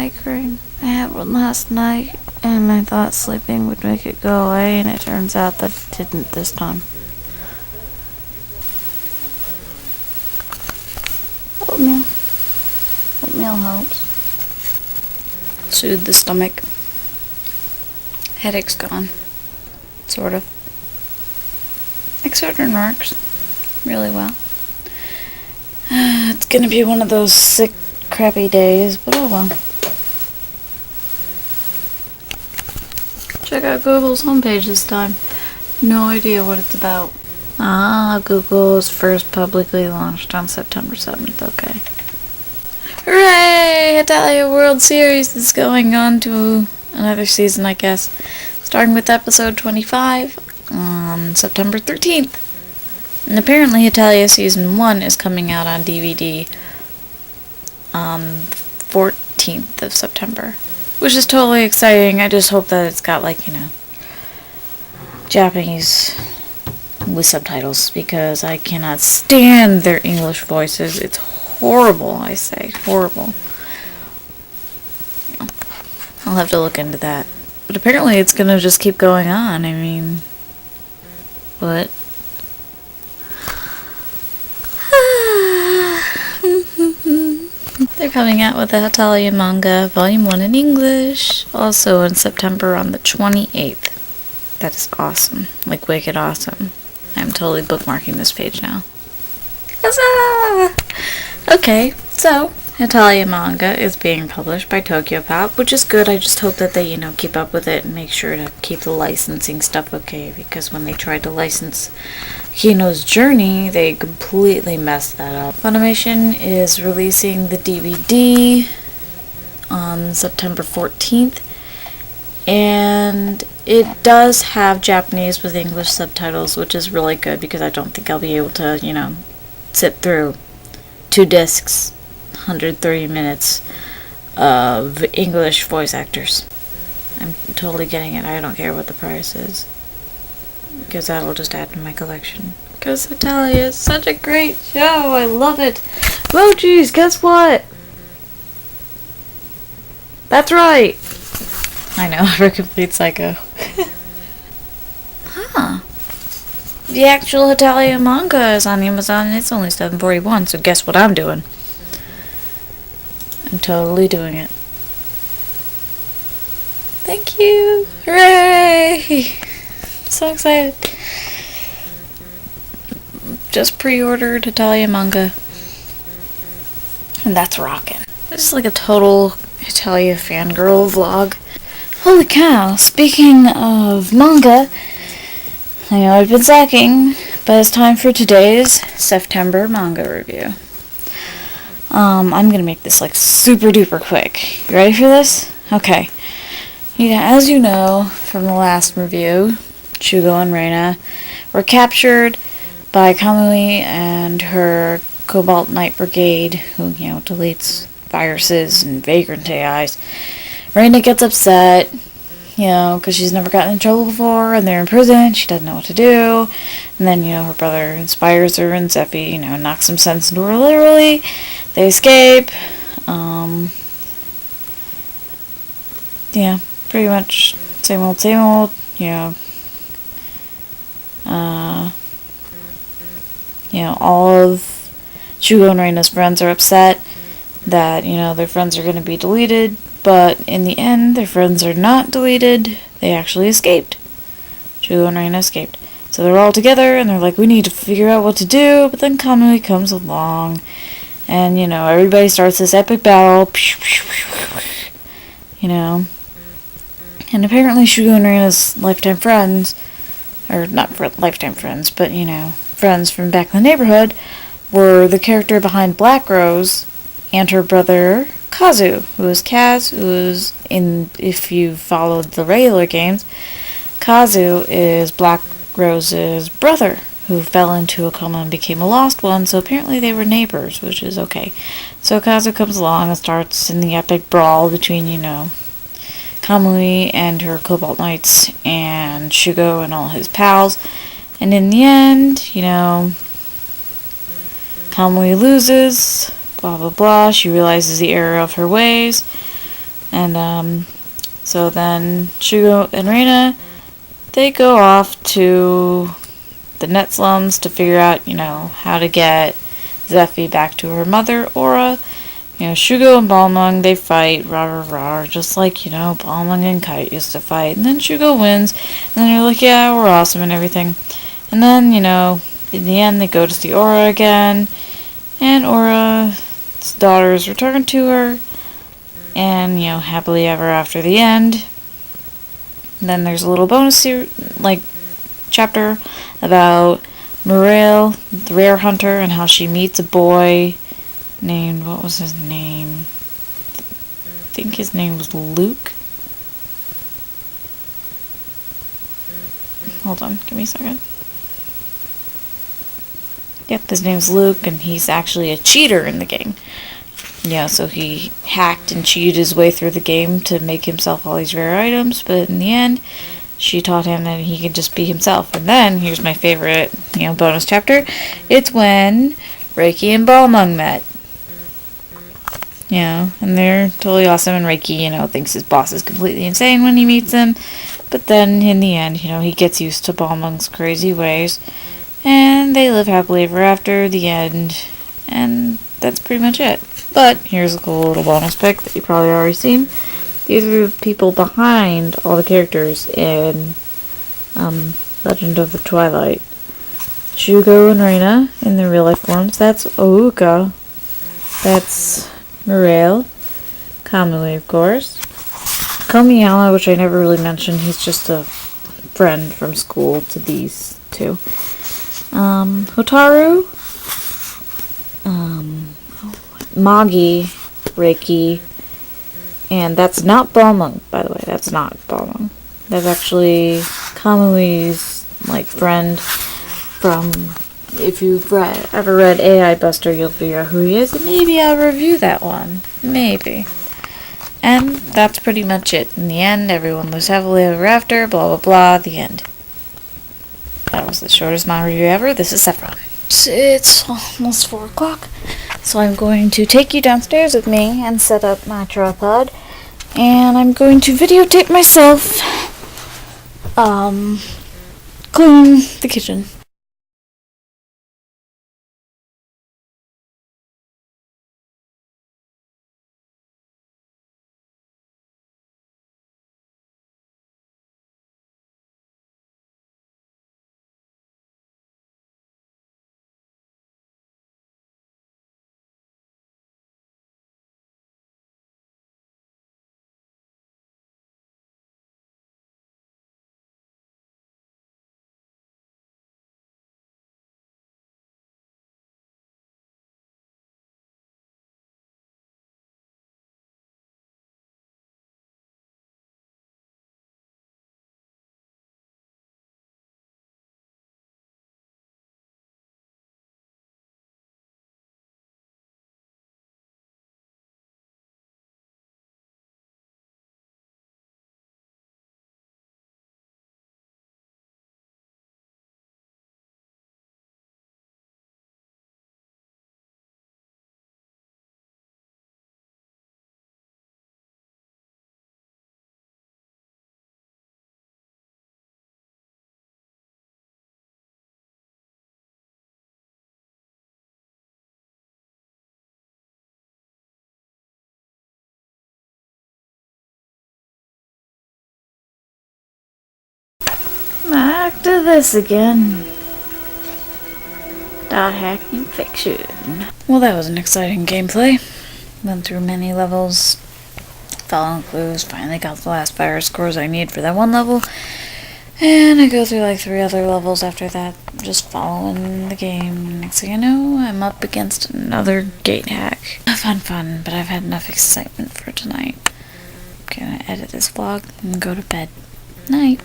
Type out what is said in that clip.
migraine. I had one last night, and I thought sleeping would make it go away, and it turns out that it didn't this time. Oatmeal. Oatmeal helps. Soothe the stomach. Headache's gone. Sort of. Excedrin works really well. It's gonna be one of those sick, crappy days, but oh well. Check out Google's homepage this time. No idea what it's about. Google was first publicly launched on September 7th, okay. Hooray! HETALIA World Series is going on to another season, I guess. Starting with episode 25 on September 13th. And apparently HETALIA Season 1 is coming out on DVD on the 14th of September. Which is totally exciting. I just hope that it's got, Japanese with subtitles, because I cannot stand their English voices. It's horrible, I say. Horrible. I'll have to look into that. But apparently it's gonna just keep going on. I mean, what? They're coming out with the HETALIA manga, Volume 1 in English, also in September on the 28th. That is awesome. Like, wicked awesome. I'm totally bookmarking this page now. Huzzah! Okay, so, HETALIA manga is being published by Tokyo Pop, which is good. I just hope that they, keep up with it and make sure to keep the licensing stuff okay, because when they tried to license Hino's Journey, they completely messed that up. Funimation is releasing the DVD on September 14th, and it does have Japanese with English subtitles, which is really good, because I don't think I'll be able to, sit through 2 discs, 130 minutes of English voice actors. I'm totally getting it. I don't care what the price is, because that'll just add to my collection. Because HETALIA is such a great show. I love it. Oh, geez, guess what? That's right. I know, for complete psycho. Huh. The actual HETALIA manga is on Amazon, and it's only $7.41, so guess what I'm doing? I'm totally doing it. Thank you! Hooray! So excited. Just pre-ordered HETALIA manga. And that's rockin'. This is like a total HETALIA fangirl vlog. Holy cow, speaking of manga, I know I've been slacking, but it's time for today's September manga review. I'm gonna make this super duper quick. You ready for this? Okay. As you know from the last review, Shugo and Reina were captured by Kamui and her Cobalt Knight Brigade, who, deletes viruses and vagrant AIs. Reina gets upset, because she's never gotten in trouble before, and they're in prison, she doesn't know what to do, and then, her brother inspires her, and Sephi, knocks some sense into her literally. They escape, pretty much same old, all of Shugo and Reina's friends are upset that, their friends are going to be deleted, but in the end, their friends are not deleted. They actually escaped. Shugo and Reina escaped. So they're all together, and they're like, we need to figure out what to do, but then Kamui comes along, and, everybody starts this epic battle, and apparently Shugo and Reina's lifetime friends, or not lifetime friends, but, friends from back in the neighborhood, were the character behind Black Rose and her brother Kazu, who is Kaz, who is if you followed the regular games, Kazu is Black Rose's brother, who fell into a coma and became a lost one, so apparently they were neighbors, which is okay. So Kazu comes along and starts in the epic brawl between, Kamui and her Cobalt Knights and Shugo and all his pals, and in the end, Kamui loses, blah blah blah, she realizes the error of her ways, And so then Shugo and Reina, they go off to the net slums to figure out, how to get Zephy back to her mother, Aura. Shugo and Balmung, they fight, rah, just like, Balmung and Kite used to fight. And then Shugo wins, and then you're like, yeah, we're awesome and everything. And then, in the end, they go to see Aura again, and Aura's daughters return to her, and, happily ever after the end. And then there's a little bonus, chapter about Morale, the rare hunter, and how she meets a boy named, what was his name? I think his name was Luke. Hold on, give me a second. Yep, his name's Luke, and he's actually a cheater in the game. Yeah, so he hacked and cheated his way through the game to make himself all these rare items, but in the end, she taught him that he could just be himself. And then, here's my favorite, bonus chapter. It's when Reiki and Balmung met. And they're totally awesome, and Reiki, thinks his boss is completely insane when he meets him. But then, in the end, he gets used to Balmung's crazy ways. And they live happily ever after, the end. And that's pretty much it. But, here's a cool little bonus pic that you've probably already seen. These are the people behind all the characters in Legend of the Twilight. Shugo and Reina in their real life forms. That's Ouka. That's Morale. Kamui, of course. Komiyama, which I never really mentioned. He's just a friend from school to these two. Hotaru. Magi. Reiki. And that's not Balmung, by the way. That's not Balmung. That's actually Kamui's, friend from... If you've ever read AI Buster, you'll figure out who he is, and maybe I'll review that one. Maybe. And that's pretty much it. In the end, everyone lives happily ever after, blah, blah, blah, the end. That was the shortest manga review ever. This is Sephron. It's almost 4 o'clock, so I'm going to take you downstairs with me and set up my tripod, and I'm going to videotape myself, cleaning the kitchen. Back to this again. Dot hacking fiction. Well, that was an exciting gameplay. Went through many levels, following clues, finally got the last fire scores I need for that one level, and I go through 3 other levels after that, just following the game. Next thing I know, I'm up against another gate hack. Fun, but I've had enough excitement for tonight. I'm gonna edit this vlog and go to bed. Night.